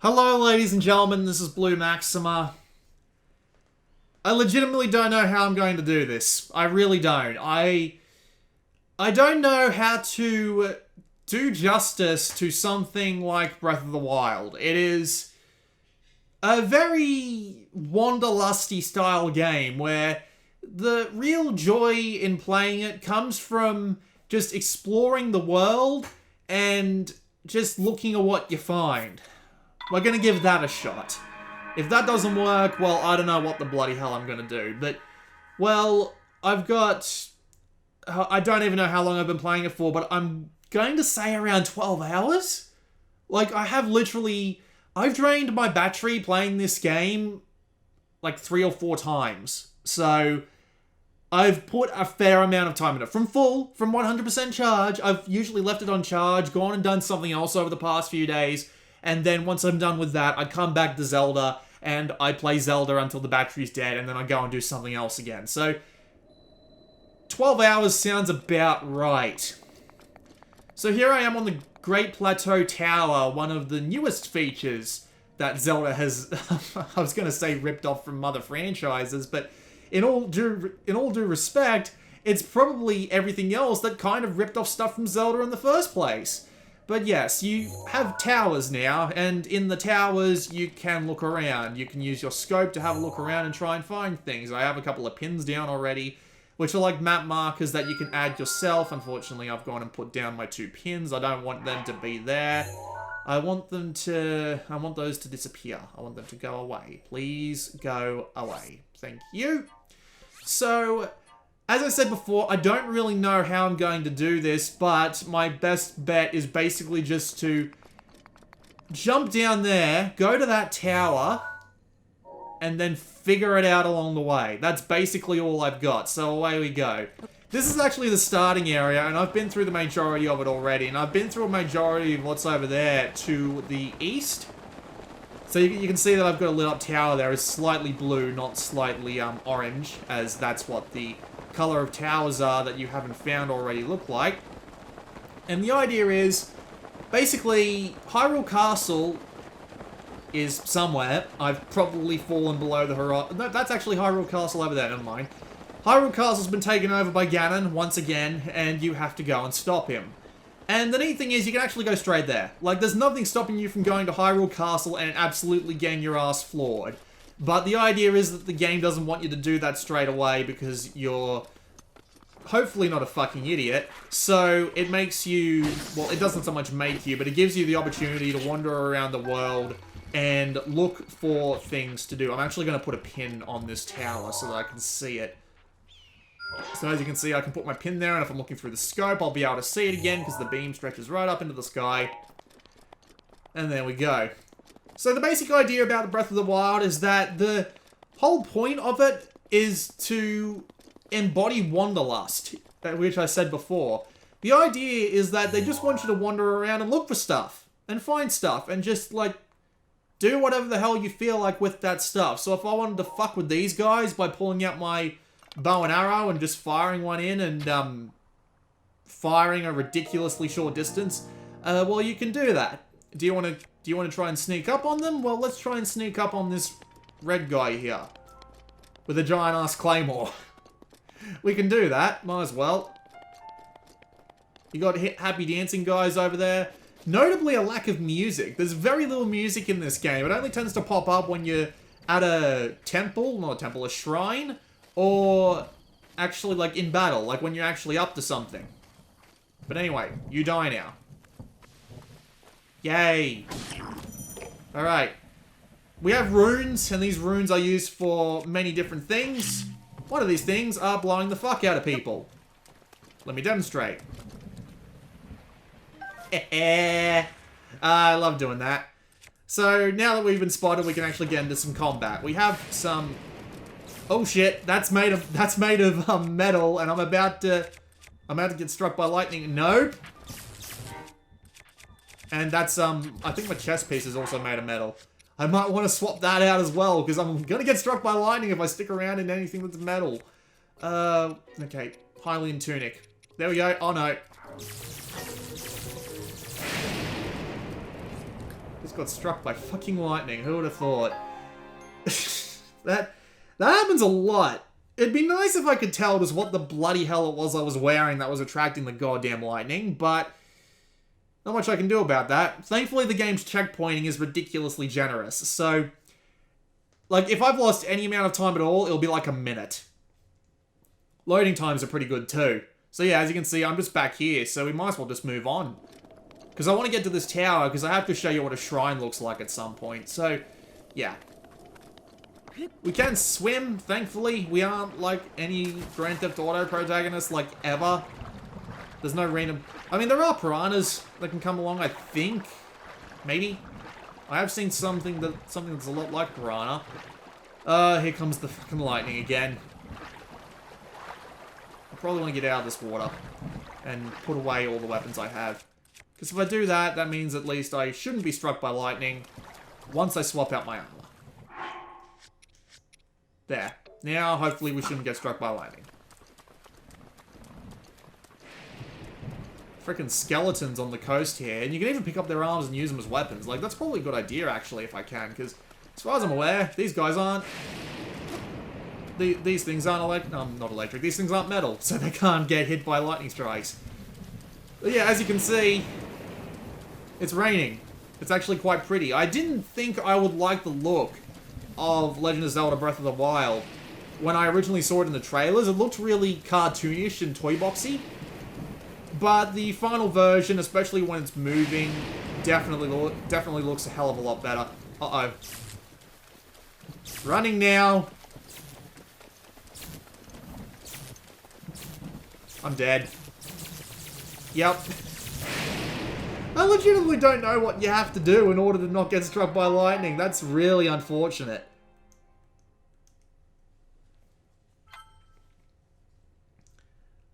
Hello, ladies and gentlemen, this is Blue Maxima. I legitimately don't know how I'm going to do this. I really don't. I don't know how to do justice to something like Breath of the Wild. It is a very wanderlusty style game where the real joy in playing it comes from just exploring the world and just looking at what you find. We're gonna give that a shot. If that doesn't work, well, I don't know what the bloody hell I'm gonna do. But, well, I've got... I don't even know how long I've been playing it for, but I'm going to say around 12 hours? Like, I have literally... I've drained my battery playing this game like 3 or 4 times. So, I've put a fair amount of time in it. From full, from 100% charge, I've usually left it on charge, gone and done something else over the past few days, and then once I'm done with that, I come back to Zelda, and I play Zelda until the battery's dead, and then I go and do something else again. So, 12 hours sounds about right. So here I am on the Great Plateau Tower, one of the newest features that Zelda has, I was going to say ripped off from other franchises, but in all due respect, it's probably everything else that kind of ripped off stuff from Zelda in the first place. But yes, you have towers now, and in the towers you can look around. You can use your scope to have a look around and try and find things. I have a couple of pins down already, which are like map markers that you can add yourself. Unfortunately, I've gone and put down my 2 pins. I don't want them to be there. I want those to disappear. I want them to go away. Please go away. Thank you. So, as I said before, I don't really know how I'm going to do this, but my best bet is basically just to jump down there, go to that tower, and then figure it out along the way. That's basically all I've got, so away we go. This is actually the starting area, and I've been through the majority of it already, and I've been through a majority of what's over there to the east. So you can see that I've got a lit up tower there. It's slightly blue, not slightly orange, as that's what the color of towers are that you haven't found already look like. And the idea is, basically, Hyrule Castle is somewhere. I've probably fallen below the horizon. No, that's actually Hyrule Castle over there, never mind. Hyrule Castle's been taken over by Ganon once again, and you have to go and stop him. And the neat thing is, you can actually go straight there. Like, there's nothing stopping you from going to Hyrule Castle and absolutely getting your ass floored. But the idea is that the game doesn't want you to do that straight away because you're hopefully not a fucking idiot. So it makes you, well, it doesn't so much make you, but it gives you the opportunity to wander around the world and look for things to do. I'm actually going to put a pin on this tower so that I can see it. So as you can see, I can put my pin there, and if I'm looking through the scope, I'll be able to see it again because the beam stretches right up into the sky. And there we go. So the basic idea about Breath of the Wild is that the whole point of it is to embody wanderlust, which I said before. The idea is that they just want you to wander around and look for stuff, and find stuff, and just, like, do whatever the hell you feel like with that stuff. So if I wanted to fuck with these guys by pulling out my bow and arrow and just firing one in and, firing a ridiculously short distance, well, you can do that. Do you want to try and sneak up on them? Well, let's try and sneak up on this red guy here with a giant-ass claymore. We can do that. Might as well. You got happy dancing guys over there. Notably, a lack of music. There's very little music in this game. It only tends to pop up when you're at a temple, not a temple, a shrine, or actually, like, in battle, like when you're actually up to something. But anyway, you die now. Yay. Alright. We have runes, and these runes are used for many different things. One of these things are blowing the fuck out of people. Let me demonstrate. I love doing that. So, now that we've been spotted, we can actually get into some combat. We have some... Oh shit, that's made of metal, and I'm about to get struck by lightning. Nope. And that's, I think my chest piece is also made of metal. I might want to swap that out as well, because I'm gonna get struck by lightning if I stick around in anything that's metal. Okay. Hylian tunic. There we go. Oh no. Just got struck by fucking lightning. Who would have thought? That happens a lot. It'd be nice if I could tell just what the bloody hell it was I was wearing that was attracting the goddamn lightning, but not much I can do about that. Thankfully, the game's checkpointing is ridiculously generous, so like, if I've lost any amount of time at all, it'll be like a minute. Loading times are pretty good too. So yeah, as you can see, I'm just back here, so we might as well just move on. Because I want to get to this tower, because I have to show you what a shrine looks like at some point. So, yeah. We can swim, thankfully. We aren't like any Grand Theft Auto protagonists, like, ever. There's no random... I mean, there are piranhas that can come along, I think. Maybe. I have seen something that's a lot like piranha. Here comes the fucking lightning again. I probably want to get out of this water and put away all the weapons I have. Because if I do that, that means at least I shouldn't be struck by lightning once I swap out my armor. There. Now, hopefully we shouldn't get struck by lightning. Freaking skeletons on the coast here, and you can even pick up their arms and use them as weapons. Like, that's probably a good idea, actually, if I can, because as far as I'm aware, these guys aren't... These things aren't not electric. These things aren't metal, so they can't get hit by lightning strikes. But yeah, as you can see, it's raining. It's actually quite pretty. I didn't think I would like the look of Legend of Zelda Breath of the Wild. When I originally saw it in the trailers, it looked really cartoonish and toy boxy. But the final version, especially when it's moving, definitely looks a hell of a lot better. Uh-oh. Running now. I'm dead. Yep. I legitimately don't know what you have to do in order to not get struck by lightning. That's really unfortunate.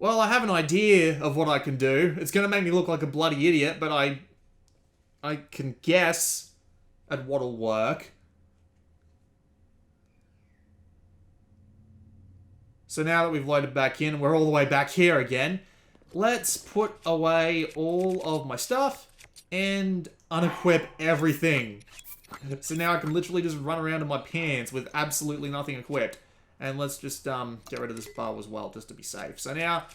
Well, I have an idea of what I can do. It's going to make me look like a bloody idiot, but I can guess at what'll work. So now that we've loaded back in, we're all the way back here again. Let's put away all of my stuff and unequip everything. So now I can literally just run around in my pants with absolutely nothing equipped. And let's just get rid of this bow as well, just to be safe. So now,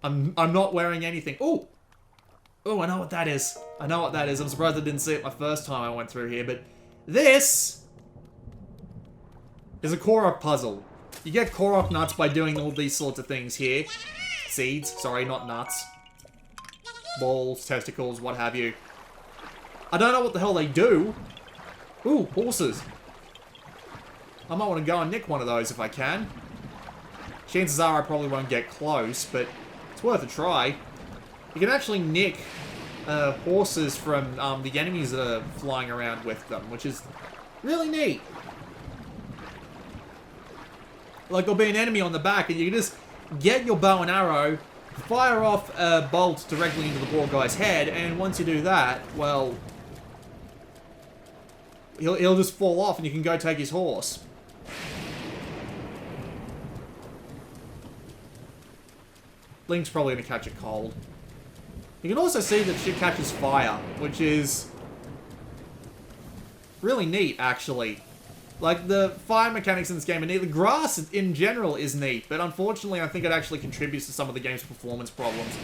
I'm not wearing anything. Oh! Oh, I know what that is. I know what that is. I'm surprised I didn't see it my first time I went through here, but this is a Korok puzzle. You get Korok nuts by doing all these sorts of things here. Seeds, sorry, not nuts. Balls, testicles, what have you. I don't know what the hell they do. Ooh, horses. I might want to go and nick one of those if I can. Chances are I probably won't get close, but it's worth a try. You can actually nick horses from the enemies that are flying around with them, which is really neat. Like, there'll be an enemy on the back, and you can just get your bow and arrow, fire off a bolt directly into the poor guy's head, and once you do that, well, he'll just fall off, and you can go take his horse. Link's probably going to catch a cold. You can also see that shit catches fire, which is really neat, actually. Like, the fire mechanics in this game are neat. The grass, in general, is neat, but unfortunately, I think it actually contributes to some of the game's performance problems.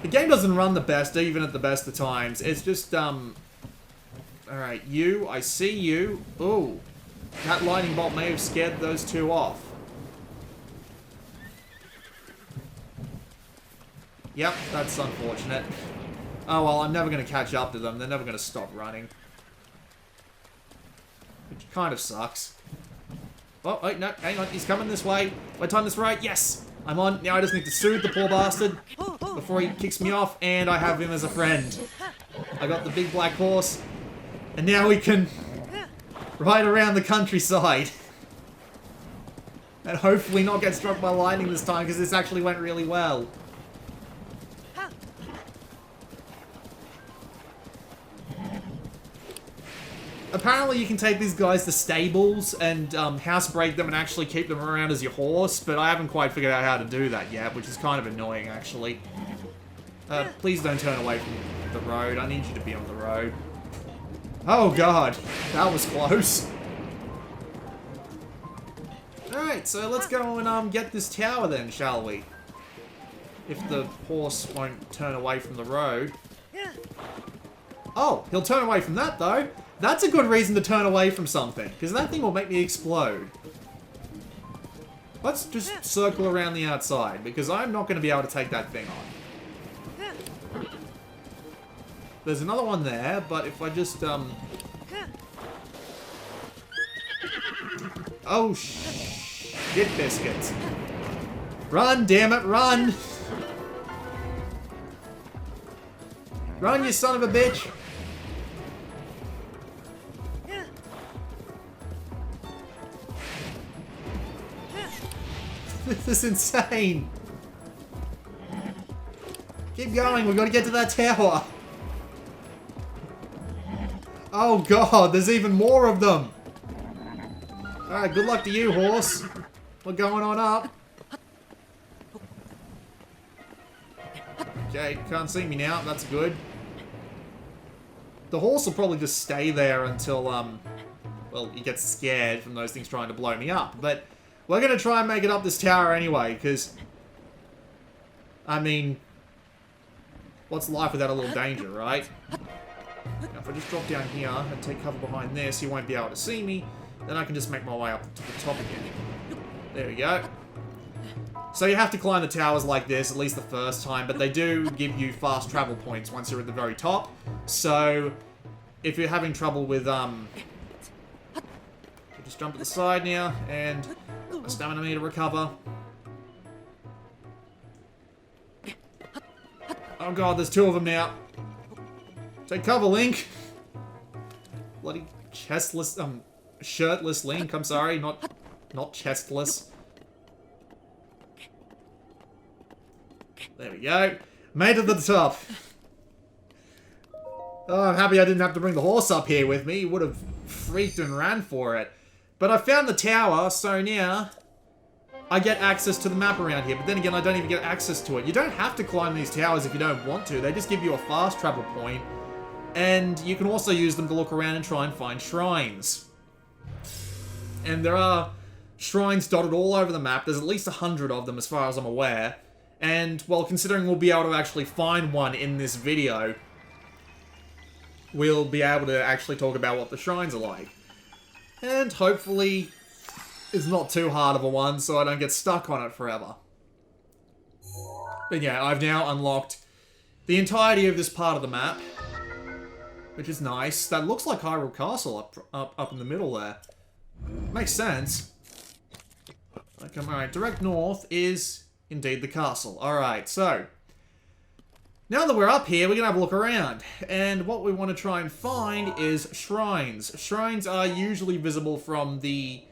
The game doesn't run the best, even at the best of times. It's just, Alright, you, I see you. Ooh. That lightning bolt may have scared those two off. Yep, that's unfortunate. Oh well, I'm never going to catch up to them. They're never going to stop running. Which kind of sucks. Oh, wait, no, hang on. He's coming this way. If I time this right, yes! I'm on. Now I just need to soothe the poor bastard before he kicks me off, and I have him as a friend. I got the big black horse, and now we can ride around the countryside. And hopefully not get struck by lightning this time, because this actually went really well. Apparently you can take these guys to stables and housebreak them and actually keep them around as your horse, but I haven't quite figured out how to do that yet, which is kind of annoying, actually. Please don't turn away from the road. I need you to be on the road. Oh god, that was close. Alright, so let's go and get this tower then, shall we? If the horse won't turn away from the road. Oh, he'll turn away from that though. That's a good reason to turn away from something, because that thing will make me explode. Let's just circle around the outside, because I'm not going to be able to take that thing on. There's another one there, but if I just, oh, shit biscuits. Run, damn it, run! Run, you son of a bitch! This is insane! Keep going, we've got to get to that tower! Oh god, there's even more of them! Alright, good luck to you, horse. We're going on up. Okay, can't see me now, that's good. The horse will probably just stay there until, well, he gets scared from those things trying to blow me up. But we're going to try and make it up this tower anyway, because, I mean, what's life without a little danger, right? Now, if I just drop down here and take cover behind this, you won't be able to see me. Then I can just make my way up to the top again. There we go. So you have to climb the towers like this, at least the first time, but they do give you fast travel points once you're at the very top. So, if you're having trouble with, just jump at the side now, and my stamina meter recover. Oh god, there's two of them now. Take cover, Link! Bloody chestless, shirtless Link, I'm sorry, not chestless. There we go. Made it to the top. Oh, I'm happy I didn't have to bring the horse up here with me. He would have freaked and ran for it. But I found the tower, so now I get access to the map around here. But then again, I don't even get access to it. You don't have to climb these towers if you don't want to. They just give you a fast travel point. And you can also use them to look around and try and find shrines. And there are shrines dotted all over the map. There's at least 100 of them as far as I'm aware. And, well, considering we'll be able to actually find one in this video, we'll be able to actually talk about what the shrines are like. And hopefully it's not too hard of a one so I don't get stuck on it forever. But yeah, I've now unlocked the entirety of this part of the map, which is nice. That looks like Hyrule Castle up in the middle there. Makes sense. Okay, alright, direct north is indeed the castle. Alright, so now that we're up here, we're going to have a look around. And what we want to try and find is shrines. Shrines are usually visible from the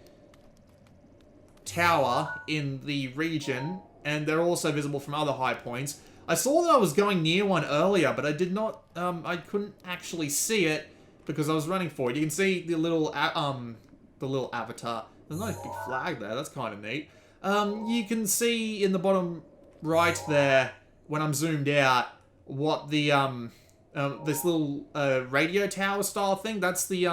tower in the region, and they're also visible from other high points. I saw that I was going near one earlier, but I did not, I couldn't actually see it because I was running for it. You can see the little avatar. There's a nice big flag there, that's kind of neat. You can see in the bottom right there, when I'm zoomed out, what the, this little, radio tower style thing, that's the,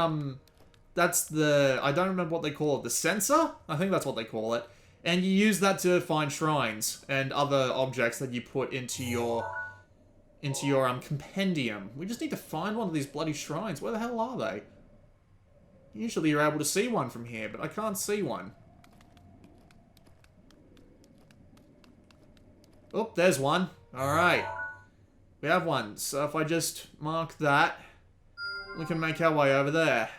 I don't remember what they call it, the sensor? I think that's what they call it. And you use that to find shrines and other objects that you put into your compendium. We just need to find one of these bloody shrines. Where the hell are they? Usually you're able to see one from here, but I can't see one. Oh, there's one. Alright. We have one. So if I just mark that, we can make our way over there.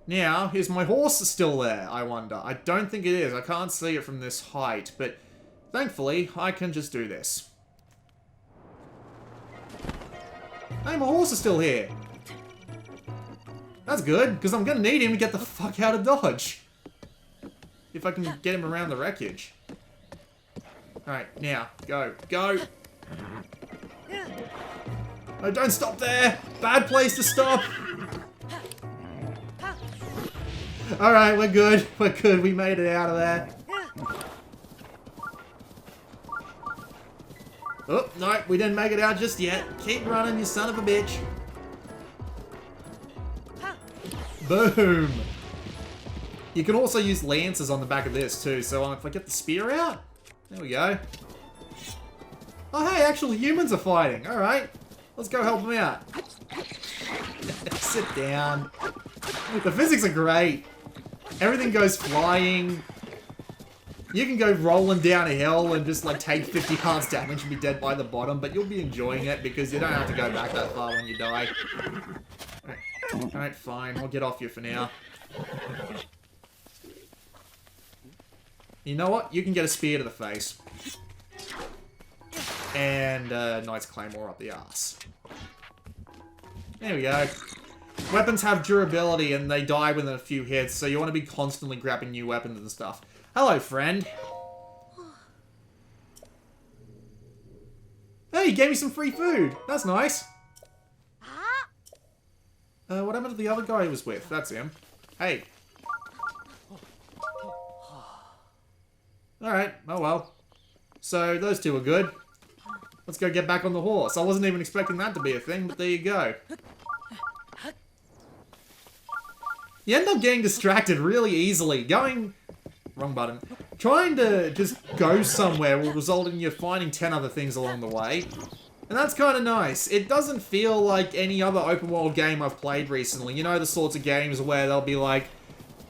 Now, is my horse still there, I wonder? I don't think it is. I can't see it from this height, but thankfully, I can just do this. Hey, my horse is still here. That's good, because I'm going to need him to get the fuck out of Dodge. If I can get him around the wreckage. Alright, now, go. Go! Oh, don't stop there! Bad place to stop! Alright, we're good. We're good. We made it out of there. Oh, no, we didn't make it out just yet. Keep running, you son of a bitch. Boom. You can also use lances on the back of this too, so if I get the spear out, there we go. Oh hey, actually humans are fighting. Alright, let's go help them out. Sit down. The physics are great. Everything goes flying. You can go rolling down a hill and just like take 50 hearts damage and be dead by the bottom, but you'll be enjoying it because you don't have to go back that far when you die. Alright, fine. I'll get off you for now. You know what? You can get a spear to the face. And Knight's Claymore up the arse. There we go. Weapons have durability and they die within a few hits, so you want to be constantly grabbing new weapons and stuff. Hello, friend. Hey, you gave me some free food. That's nice. What happened to the other guy he was with? That's him. Hey. Alright, oh well. So, those two are good. Let's go get back on the horse. I wasn't even expecting that to be a thing, but there you go. You end up getting distracted really easily. Wrong button. Trying to just go somewhere will result in you finding 10 other things along the way. And that's kind of nice. It doesn't feel like any other open world game I've played recently. You know, the sorts of games where there'll be like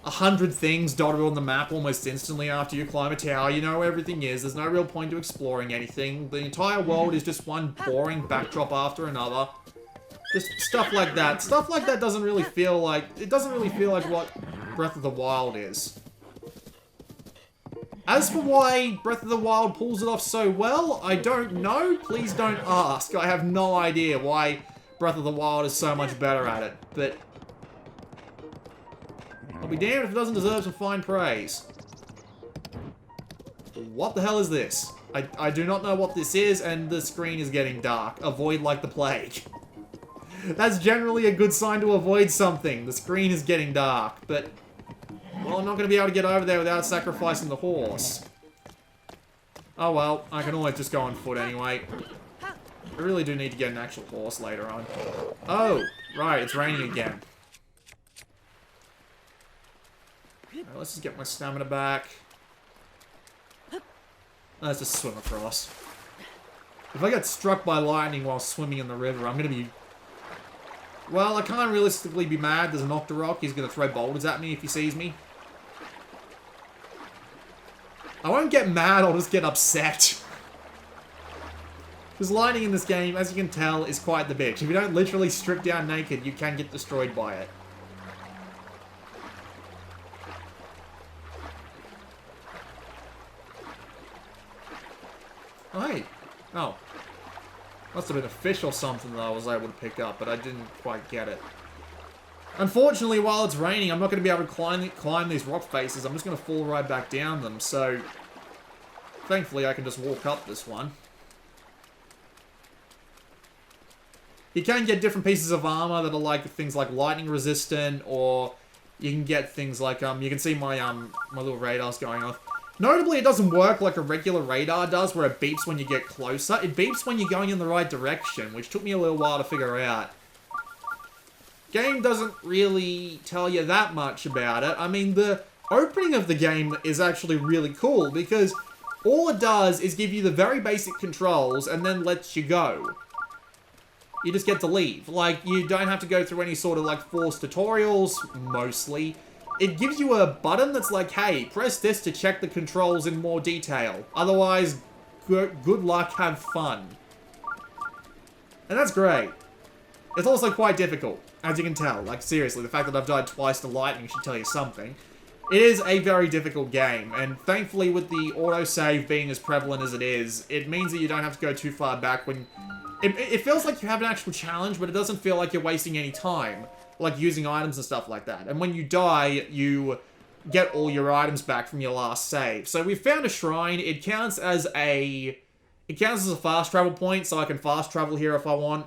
100 things dotted on the map almost instantly after you climb a tower. You know where everything is. There's no real point to exploring anything. The entire world is just one boring backdrop after another. Just stuff like that. Stuff like that doesn't really feel like... It doesn't really feel like what Breath of the Wild is. As for why Breath of the Wild pulls it off so well, I don't know. Please don't ask. I have no idea why Breath of the Wild is so much better at it. But I'll be damned if it doesn't deserve some fine praise. What the hell is this? I do not know what this is, and the screen is getting dark. Avoid like the plague. That's generally a good sign to avoid something. The screen is getting dark, but... Well, I'm not going to be able to get over there without sacrificing the horse. Oh well, I can always just go on foot anyway. I really do need to get an actual horse later on. Oh, right, it's raining again. Right, let's just get my stamina back. Let's just swim across. If I get struck by lightning while swimming in the river, I'm going to be... Well, I can't realistically be mad. There's an Octorok. He's going to throw boulders at me if he sees me. I won't get mad, I'll just get upset. Because lightning in this game, as you can tell, is quite the bitch. If you don't literally strip down naked, you can get destroyed by it. Oh, hey. Oh. Must have been a fish or something that I was able to pick up, but I didn't quite get it. Unfortunately, while it's raining, I'm not going to be able to climb these rock faces. I'm just going to fall right back down them, so... Thankfully, I can just walk up this one. You can get different pieces of armor that are like things like lightning resistant, or you can get things like, you can see my little radars going off. Notably, it doesn't work like a regular radar does, where it beeps when you get closer. It beeps when you're going in the right direction, which took me a little while to figure out. Game doesn't really tell you that much about it. I mean, the opening of the game is actually really cool, because all it does is give you the very basic controls, and then lets you go. You just get to leave. Like, you don't have to go through any sort of, like, forced tutorials, mostly. It gives you a button that's like, hey, press this to check the controls in more detail. Otherwise, good luck, have fun. And that's great. It's also quite difficult, as you can tell. Like, seriously, the fact that I've died twice to lightning should tell you something. It is a very difficult game, and thankfully with the autosave being as prevalent as it is, it means that you don't have to go too far back when... It feels like you have an actual challenge, but it doesn't feel like you're wasting any time. Like using items and stuff like that. And when you die, you get all your items back from your last save. So we've found a shrine. It counts as a fast travel point, so I can fast travel here if I want.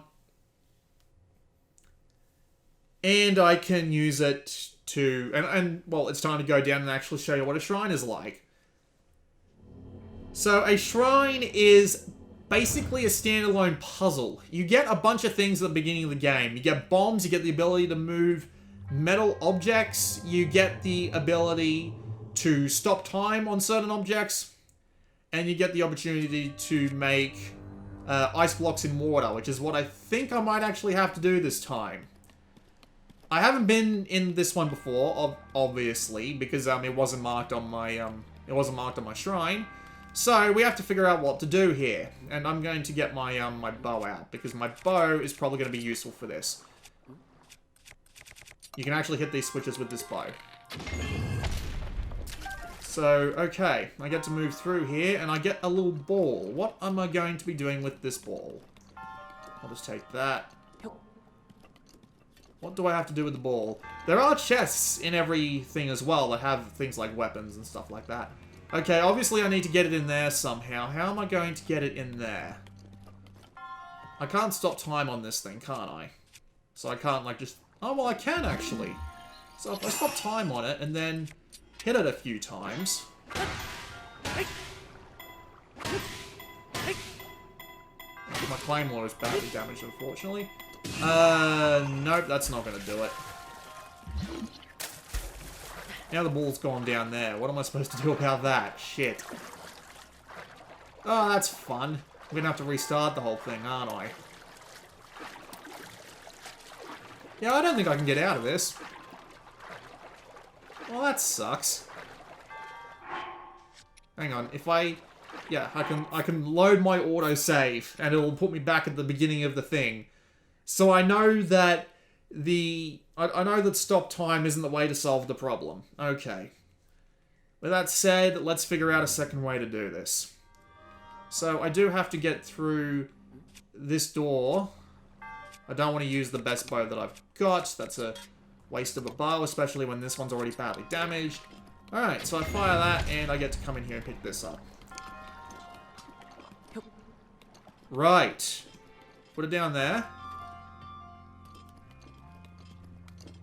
And I can use it to... And well, it's time to go down and actually show you what a shrine is like. So a shrine is basically a standalone puzzle. You get a bunch of things at the beginning of the game. You get bombs, you get the ability to move metal objects, you get the ability to stop time on certain objects, and you get the opportunity to make ice blocks in water, which is what I think I might actually have to do this time. I haven't been in this one before, obviously, because it wasn't marked on my shrine. So we have to figure out what to do here, and I'm going to get my my bow out because my bow is probably going to be useful for this. You can actually hit these switches with this bow. So, okay, I get to move through here, and I get a little ball. What am I going to be doing with this ball? I'll just take that. What do I have to do with the ball? There are chests in everything as well that have things like weapons and stuff like that. Okay, obviously I need to get it in there somehow. How am I going to get it in there? I can't stop time on this thing, can't I? So I can't, like, just... Oh, well, I can, actually. So if I stop time on it and then hit it a few times... My claymore is badly damaged, unfortunately. Nope, that's not gonna do it. Now the ball's gone down there. What am I supposed to do about that? Shit. Oh, that's fun. I'm gonna have to restart the whole thing, aren't I? Yeah, I don't think I can get out of this. Well, that sucks. Hang on, if I... Yeah, I can load my autosave, and it'll put me back at the beginning of the thing. So I know that I know that stop time isn't the way to solve the problem. Okay. With that said, let's figure out a second way to do this. So I do have to get through this door. I don't want to use the best bow that I've got. That's a waste of a bow, especially when this one's already badly damaged. Alright, so I fire that, and I get to come in here and pick this up. Right. Put it down there.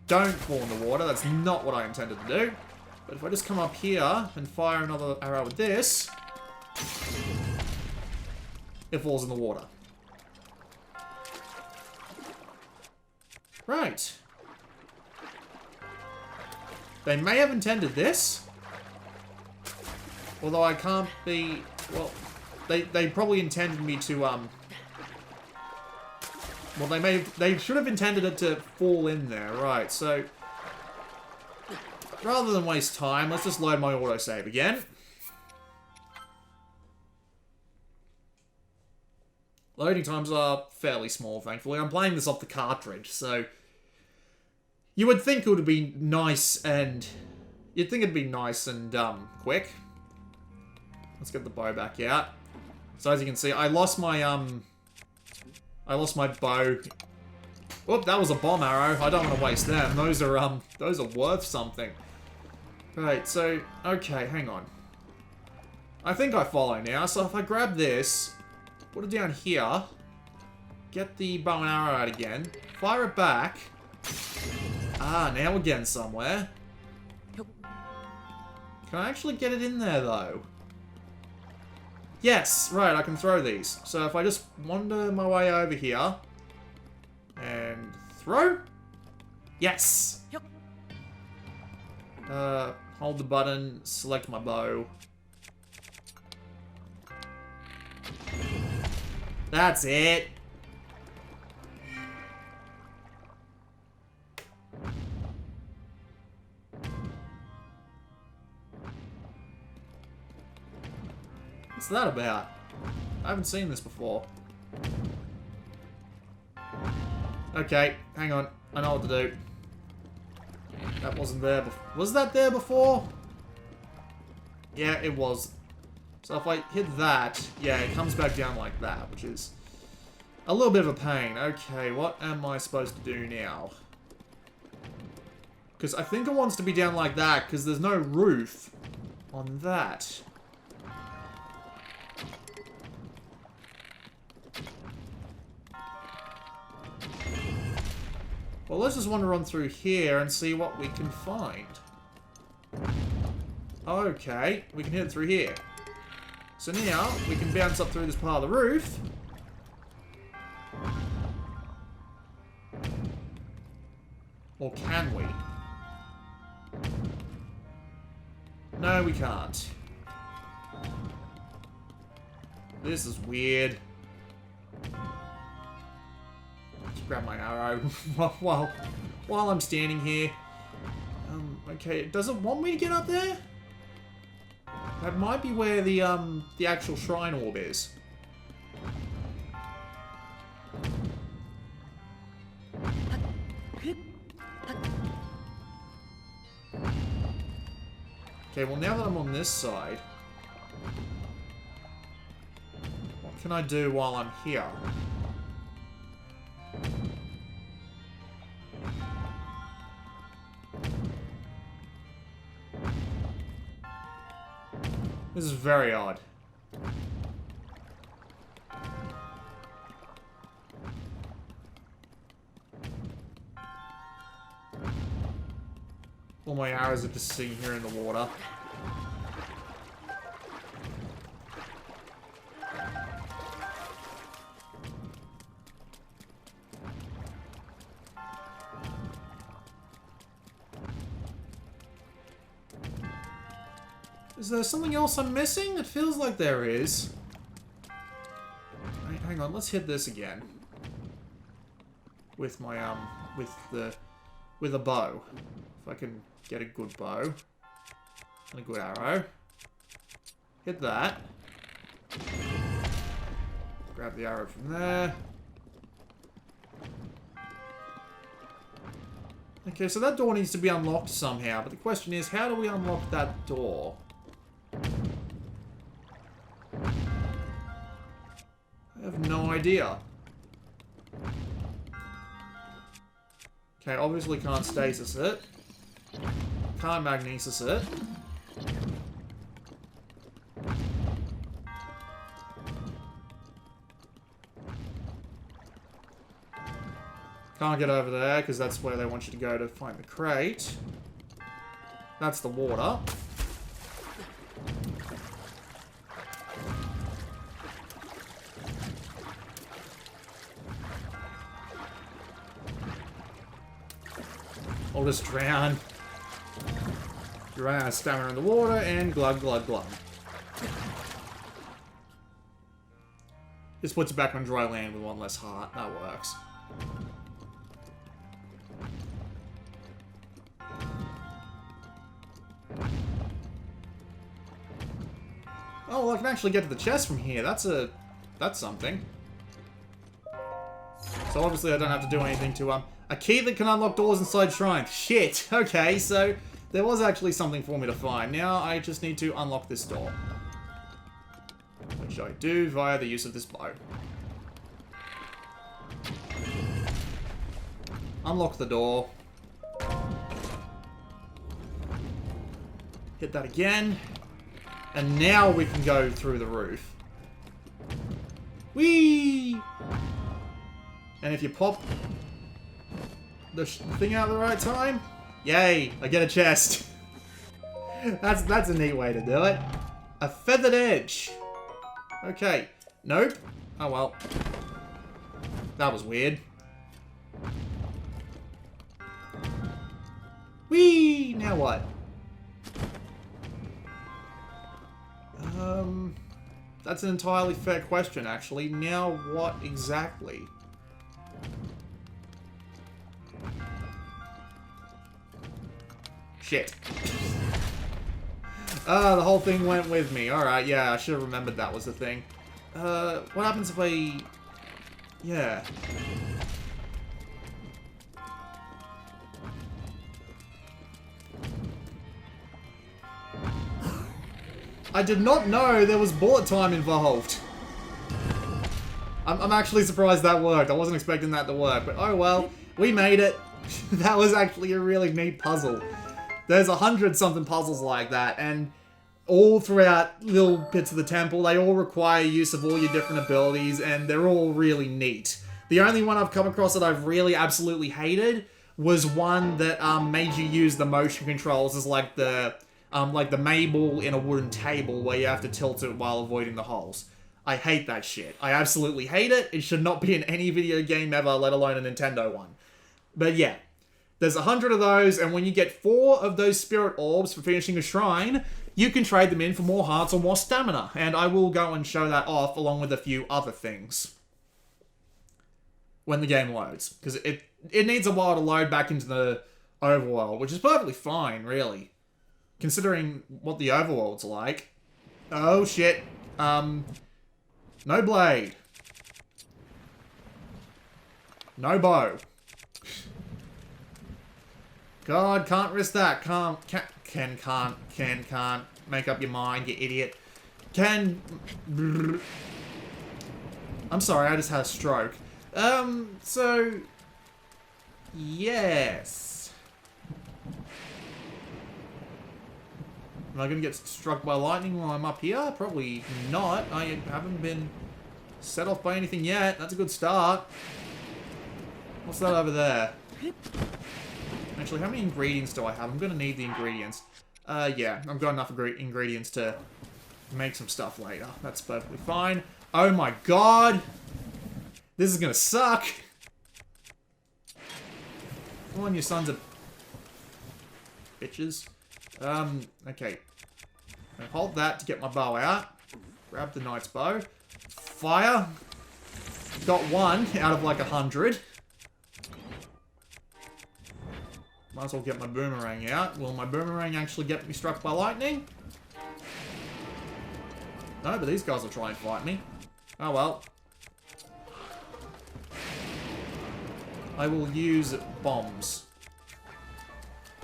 Don't fall in the water. That's not what I intended to do. But if I just come up here and fire another arrow with this, it falls in the water. Right. They may have intended this. Although I can't be... Well, they probably intended me to, Well, they should have intended it to fall in there, right, so... Rather than waste time, let's just load my autosave again. Loading times are fairly small, thankfully. I'm playing this off the cartridge, so... You would think it would be nice and... You'd think it'd be nice and, quick. Let's get the bow back out. So as you can see, I lost my bow. Whoop, that was a bomb arrow. I don't want to waste them. Those are worth something. Right, so, okay, hang on. I think I follow now. So if I grab this, put it down here, get the bow and arrow out again, fire it back. Ah, now we're getting somewhere. Can I actually get it in there, though? Yes, right, I can throw these. So if I just wander my way over here and throw. Yes. Hold the button, select my bow. That's it. What's that about? I haven't seen this before. Okay, hang on. I know what to do. That wasn't there before. Was that there before? Yeah, it was. So if I hit that, yeah, it comes back down like that, which is a little bit of a pain. Okay, what am I supposed to do now? Because I think it wants to be down like that, because there's no roof on that. Well, let's just wander on through here and see what we can find. Okay, we can hit it through here. So now, we can bounce up through this part of the roof. Or can we? No, we can't. This is weird. Just grab my arrow while I'm standing here. Okay, does it want me to get up there? That might be where the actual shrine orb is. Okay, well now that I'm on this side, what can I do while I'm here? This is very odd. All my arrows are just sitting here in the water. Is there something else I'm missing? It feels like there is. Hang on, let's hit this again. With my, with a bow. If I can get a good bow. And a good arrow. Hit that. Grab the arrow from there. Okay, so that door needs to be unlocked somehow, but the question is, how do we unlock that door? I have no idea. Okay, obviously can't stasis it. Can't magnesis it. Can't get over there, because that's where they want you to go to find the crate. That's the water. I'll just drown. You run out of stamina in the water, and glug, glug, glug. This puts you back on dry land with one less heart. That works. Oh, well, I can actually get to the chest from here. That's something. So obviously I don't have to do anything to, a key that can unlock doors inside shrines. Shit! Okay, so there was actually something for me to find. Now I just need to unlock this door. Which I do via the use of this bow. Unlock the door. Hit that again. And now we can go through the roof. Whee! And if you pop the thing out at the right time, yay! I get a chest. That's a neat way to do it. A feathered edge. Okay. Nope. Oh well. That was weird. Whee! Now what? That's an entirely fair question, actually. Now what exactly? Shit. The whole thing went with me. Alright, yeah, I should have remembered that was the thing. What happens if I... Yeah. I did not know there was bullet time involved. I'm actually surprised that worked. I wasn't expecting that to work, but oh well. We made it. That was actually a really neat puzzle. There's 100-something puzzles like that, and all throughout little bits of the temple, they all require use of all your different abilities, and they're all really neat. The only one I've come across that I've really absolutely hated was one that made you use the motion controls as like the Like the Mabel in a wooden table where you have to tilt it while avoiding the holes. I hate that shit. I absolutely hate it. It should not be in any video game ever, let alone a Nintendo one. But yeah, there's 100 of those, and when you get 4 of those spirit orbs for finishing a shrine, you can trade them in for more hearts or more stamina. And I will go and show that off along with a few other things when the game loads. Because it needs a while to load back into the overworld, which is perfectly fine, really. Considering what the overworld's like. Oh, shit. No blade. No bow. God, can't risk that. Can't. Make up your mind, you idiot. I'm sorry, I just had a stroke. So... Yes. Am I gonna get struck by lightning while I'm up here? Probably not. I haven't been set off by anything yet. That's a good start. What's that over there? Actually, how many ingredients do I have? I'm gonna need the ingredients. Yeah, I've got enough ingredients to make some stuff later. That's perfectly fine. Oh my god! This is gonna suck! Come on, you sons of... bitches. Okay. I'll hold that to get my bow out. Grab the knight's bow. Fire! Got 1 out of like 100. Might as well get my boomerang out. Will my boomerang actually get me struck by lightning? No, but these guys will try and fight me. Oh well. I will use bombs.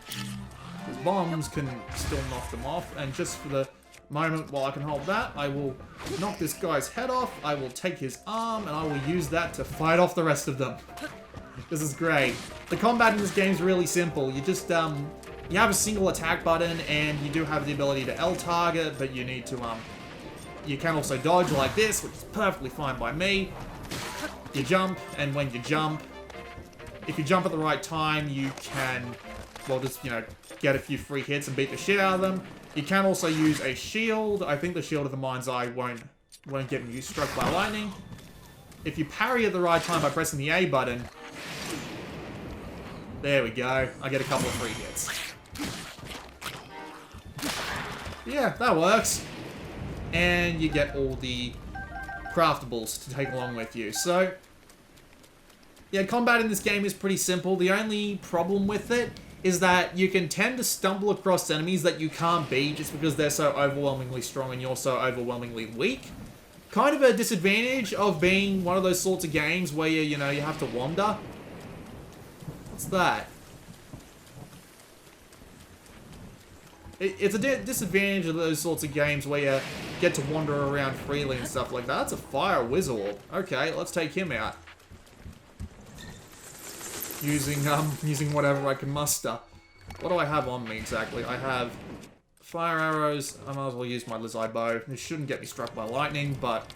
Because bombs can still knock them off. And just for the moment while I can hold that, I will knock this guy's head off. I will take his arm and I will use that to fight off the rest of them. This is great. The combat in this game is really simple. You just, you have a single attack button, and you do have the ability to L-target, but you need to, you can also dodge like this, which is perfectly fine by me. You jump, and when you jump, if you jump at the right time, you can, well, just, you know, get a few free hits and beat the shit out of them. You can also use a shield. I think the shield of the mind's eye won't get you struck by lightning. If you parry at the right time by pressing the A button, there we go. I get a couple of free hits. Yeah, that works. And you get all the craftables to take along with you. So, yeah, combat in this game is pretty simple. The only problem with it is that you can tend to stumble across enemies that you can't beat just because they're so overwhelmingly strong and you're so overwhelmingly weak. Kind of a disadvantage of being one of those sorts of games where you know, you have to wander. What's that? It's a disadvantage of those sorts of games where you get to wander around freely and stuff like that. That's a fire wizard. Okay, let's take him out. Using whatever I can muster. What do I have on me exactly? I have fire arrows. I might as well use my lizard bow. This shouldn't get me struck by lightning, but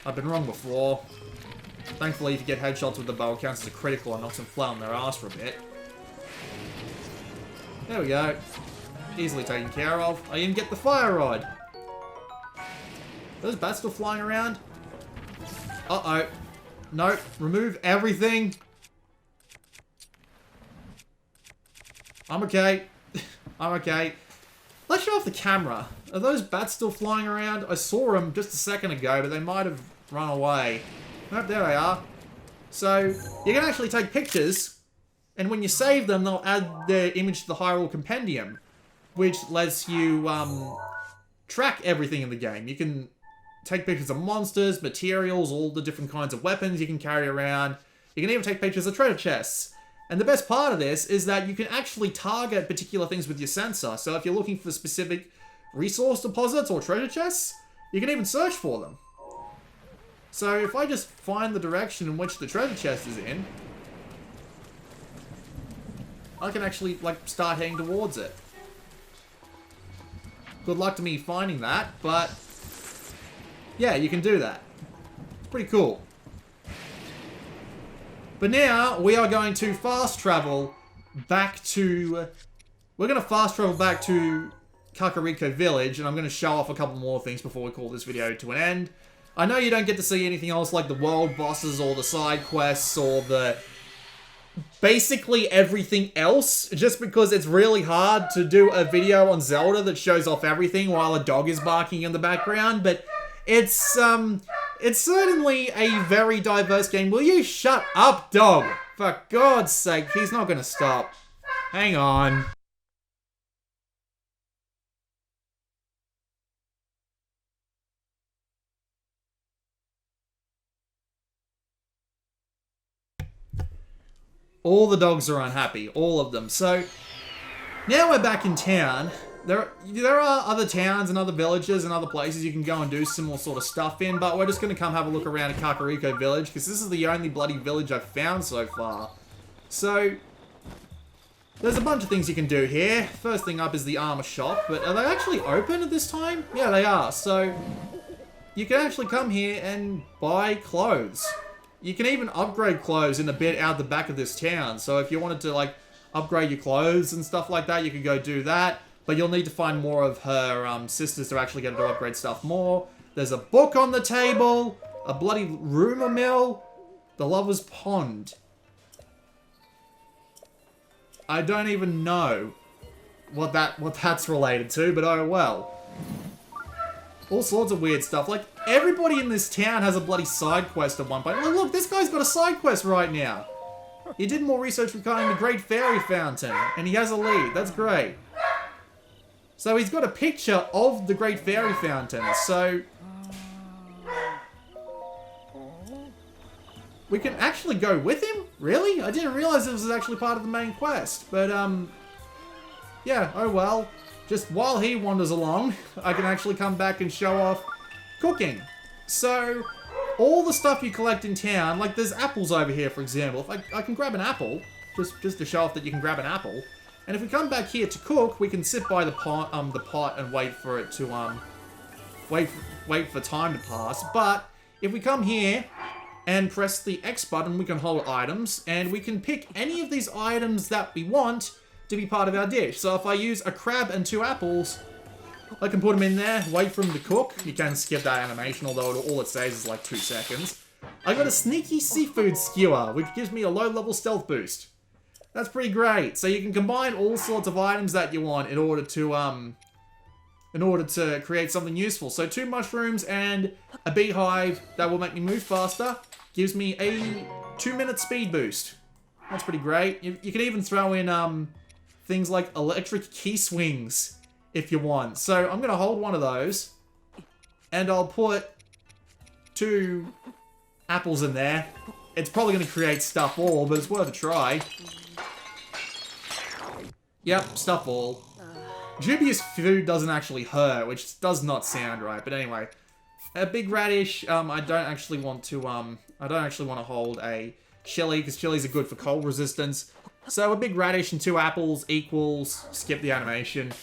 I've been wrong before. Thankfully, if you get headshots with the bow, it counts as a critical and knocks them flat on their ass for a bit. There we go. Easily taken care of. I even get the fire rod. Are those bats still flying around? Uh-oh. Nope. Remove everything. I'm okay. I'm okay. Let's show off the camera. Are those bats still flying around? I saw them just a second ago, but they might have run away. Nope, there they are. So, you can actually take pictures, and when you save them, they'll add their image to the HYRULE compendium, which lets you track everything in the game. You can take pictures of monsters, materials, all the different kinds of weapons you can carry around. You can even take pictures of treasure chests. And the best part of this is that you can actually target particular things with your sensor. So if you're looking for specific resource deposits or treasure chests, you can even search for them. So if I just find the direction in which the treasure chest is in, I can actually, like, start heading towards it. Good luck to me finding that, but yeah, you can do that. It's pretty cool. But now, we are going to fast travel back to... We're going to fast travel back to Kakariko Village, and I'm going to show off a couple more things before we call this video to an end. I know you don't get to see anything else like the world bosses or the side quests or the... basically everything else, just because it's really hard to do a video on Zelda that shows off everything while a dog is barking in the background, but it's certainly a very diverse game. Will you shut up, dog? For God's sake, he's not gonna stop. Hang on. All the dogs are unhappy, all of them. So, now we're back in town. There are other towns and other villages and other places you can go and do similar sort of stuff in, but we're just going to come have a look around at Kakariko Village, because this is the only bloody village I've found so far. So, there's a bunch of things you can do here. First thing up is the armor shop, but are they actually open at this time? Yeah, they are. So, you can actually come here and buy clothes. You can even upgrade clothes in a bit out the back of this town. So if you wanted to, like, upgrade your clothes and stuff like that, you could go do that. But you'll need to find more of her sisters to actually get her to upgrade stuff more. There's a book on the table. A bloody rumor mill. The Lover's Pond. I don't even know what that's related to, but oh well. All sorts of weird stuff. Like, everybody in this town has a bloody side quest at one point. Look, this guy's got a side quest right now. He did more research regarding the Great Fairy Fountain, and he has a lead. That's great. So he's got a picture of the Great Fairy Fountain, so... we can actually go with him? Really? I didn't realize this was actually part of the main quest, but, yeah, oh well. Just while he wanders along, I can actually come back and show off cooking. So, all the stuff you collect in town, like there's apples over here, for example. If I can grab an apple, just to show off that you can grab an apple. And if we come back here to cook, we can sit by the pot and wait for it to, wait for time to pass. But, if we come here and press the X button, we can hold items, and we can pick any of these items that we want to be part of our dish. So if I use a crab and 2 apples, I can put them in there, wait for them to cook. You can skip that animation, although all it says is like 2 seconds. I got a sneaky seafood skewer, which gives me a low-level stealth boost. That's pretty great. So you can combine all sorts of items that you want in order to create something useful. So 2 mushrooms and a beehive that will make me move faster gives me a 2-minute speed boost. That's pretty great. You can even throw in things like electric key swings if you want. So I'm going to hold one of those and I'll put 2 apples in there. It's probably going to create stuff all, but it's worth a try. Yep, stuff all. Dubious food doesn't actually hurt, which does not sound right, but anyway. A big radish, I don't actually want to hold a chili, because chilies are good for cold resistance. So a big radish and 2 apples equals, skip the animation,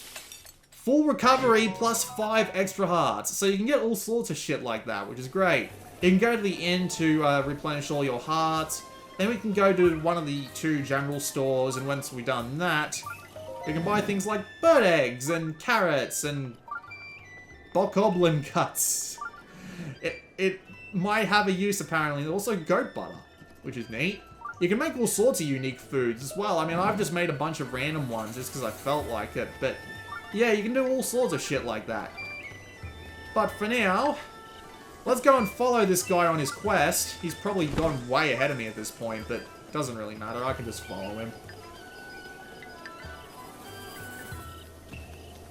full recovery plus 5 extra hearts. So you can get all sorts of shit like that, which is great. You can go to the inn to replenish all your hearts. Then we can go to one of the 2 general stores, and once we've done that, we can buy things like bird eggs and carrots and bokoblin guts. It might have a use apparently, and also goat butter, which is neat. You can make all sorts of unique foods as well. I mean, I've just made a bunch of random ones just because I felt like it. But, yeah, you can do all sorts of shit like that. But for now, let's go and follow this guy on his quest. He's probably gone way ahead of me at this point, but it doesn't really matter. I can just follow him.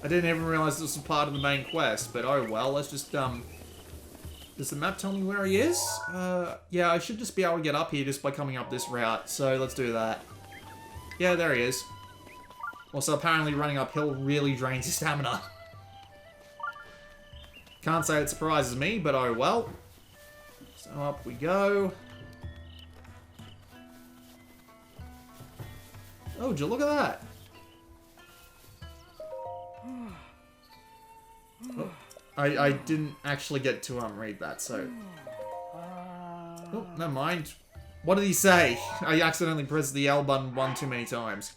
I didn't even realize this was part of the main quest, but oh well. Let's just, does the map tell me where he is? Yeah, I should just be able to get up here just by coming up this route, so let's do that. Yeah, there he is. Also, apparently running uphill really drains your stamina. Can't say it surprises me, but oh well. So up we go. Oh, would you look at that? Oh, I didn't actually get to read that, so... Oh, never mind. What did he say? I accidentally pressed the L button 1 too many times.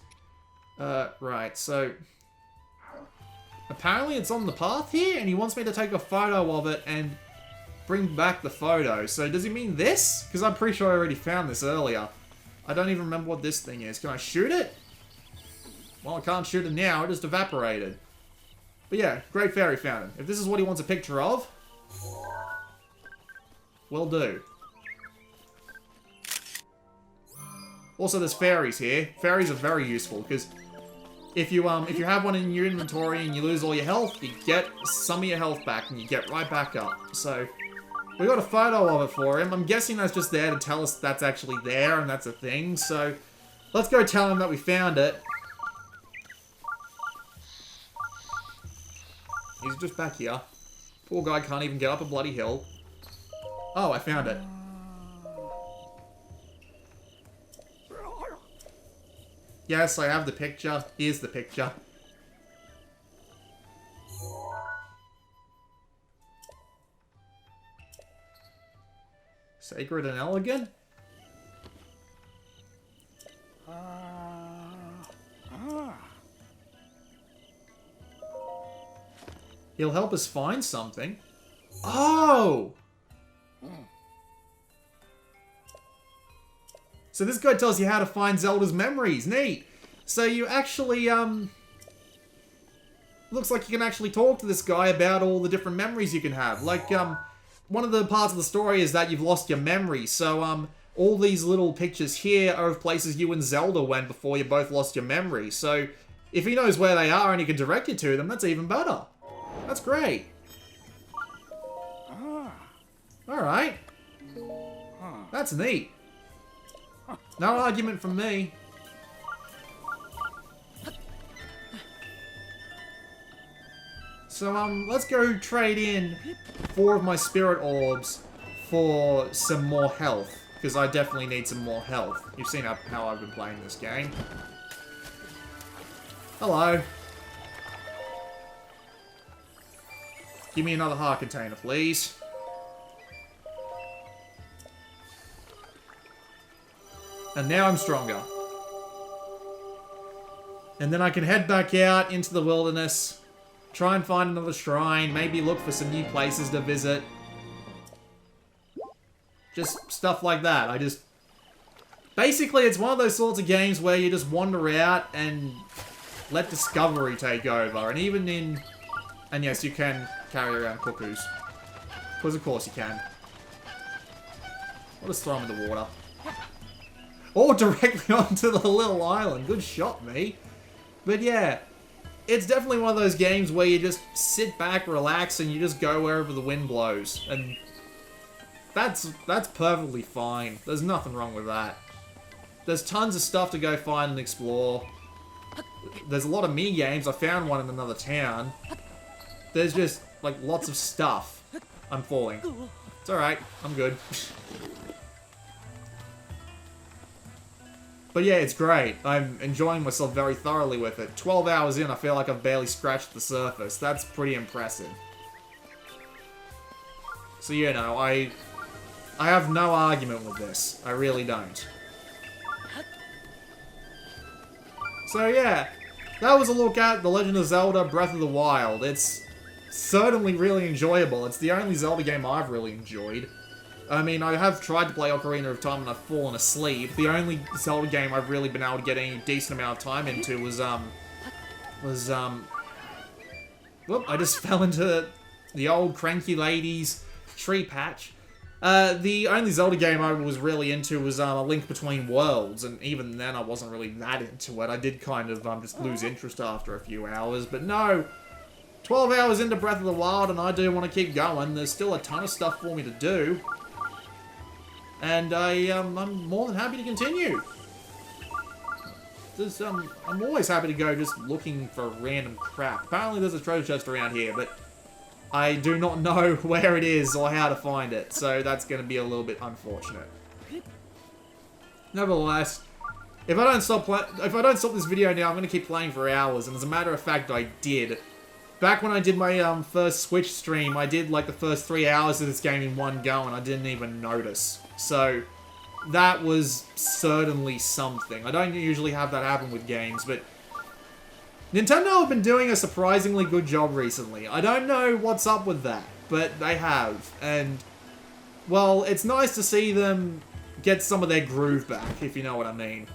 Right, so... apparently it's on the path here, and he wants me to take a photo of it and bring back the photo. So does he mean this? Because I'm pretty sure I already found this earlier. I don't even remember what this thing is. Can I shoot it? Well, I can't shoot it now. It just evaporated. But yeah, Great Fairy Fountain. If this is what he wants a picture of, will do. Also, there's fairies here. Fairies are very useful because if you have one in your inventory and you lose all your health, you get some of your health back and you get right back up. So we got a photo of it for him. I'm guessing that's just there to tell us that's actually there and that's a thing. So let's go tell him that we found it. He's just back here. Poor guy can't even get up a bloody hill. Oh, I found it. Yes, I have the picture. Here's the picture. Sacred and elegant? He'll help us find something. Oh! So this guy tells you how to find Zelda's memories. Neat. So you actually, looks like you can actually talk to this guy about all the different memories you can have. Like, one of the parts of the story is that you've lost your memory. So, all these little pictures here are of places you and Zelda went before you both lost your memory. So, if he knows where they are and he can direct you to them, that's even better. That's great. Alright. That's neat. No argument from me. So, let's go trade in 4 of my spirit orbs for some more health. Because I definitely need some more health. You've seen how I've been playing this game. Hello. Give me another heart container, please. And now I'm stronger. And then I can head back out into the wilderness, try and find another shrine, maybe look for some new places to visit. Just stuff like that. Basically, it's one of those sorts of games where you just wander out and let discovery take over. And even in... And yes, you can carry around cuckoos. Because of course you can. I'll just throw them in the water. Or directly onto the little island. Good shot, me. But yeah, it's definitely one of those games where you just sit back, relax, and you just go wherever the wind blows. And that's perfectly fine. There's nothing wrong with that. There's tons of stuff to go find and explore. There's a lot of mini games. I found one in another town. There's just, like, lots of stuff. I'm falling. It's alright. I'm good. But yeah, it's great. I'm enjoying myself very thoroughly with it. 12 hours in, I feel like I've barely scratched the surface. That's pretty impressive. So, you know, I have no argument with this. I really don't. So, yeah. That was a look at The Legend of Zelda Breath of the Wild. It's certainly really enjoyable. It's the only Zelda game I've really enjoyed. I mean, I have tried to play Ocarina of Time and I've fallen asleep. The only Zelda game I've really been able to get any decent amount of time into was, whoop, I just fell into the old cranky lady's tree patch. The only Zelda game I was really into was, A Link Between Worlds, and even then I wasn't really that into it. I did kind of, just lose interest after a few hours, but no. 12 hours into Breath of the Wild and I do want to keep going. There's still a ton of stuff for me to do. And I'm more than happy to continue. I'm always happy to go just looking for random crap. Apparently there's a treasure chest around here, but I do not know where it is or how to find it. So that's going to be a little bit unfortunate. Nevertheless, if I don't stop this video now, I'm going to keep playing for hours. And as a matter of fact, I did. Back when I did my first Switch stream, I did like the first 3 hours of this game in one go and I didn't even notice. So, that was certainly something. I don't usually have that happen with games, but Nintendo have been doing a surprisingly good job recently. I don't know what's up with that, but they have. And, well, it's nice to see them get some of their groove back, if you know what I mean.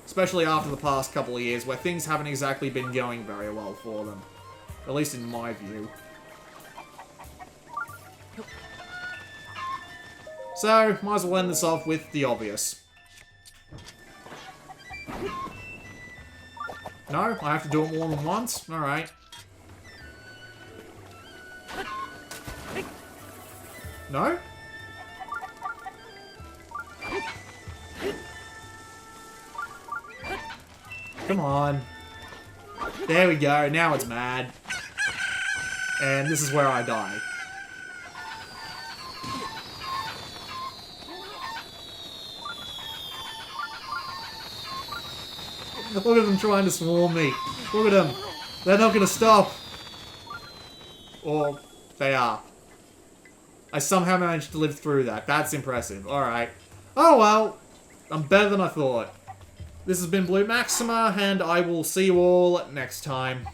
Especially after the past couple of years, where things haven't exactly been going very well for them. At least in my view. So, might as well end this off with the obvious. No? I have to do it more than once? Alright. No? Come on. There we go, now it's mad. And this is where I die. Look at them trying to swarm me. Look at them. They're not going to stop. Or they are. I somehow managed to live through that. That's impressive. Alright. Oh well. I'm better than I thought. This has been Blue Maxima, and I will see you all next time.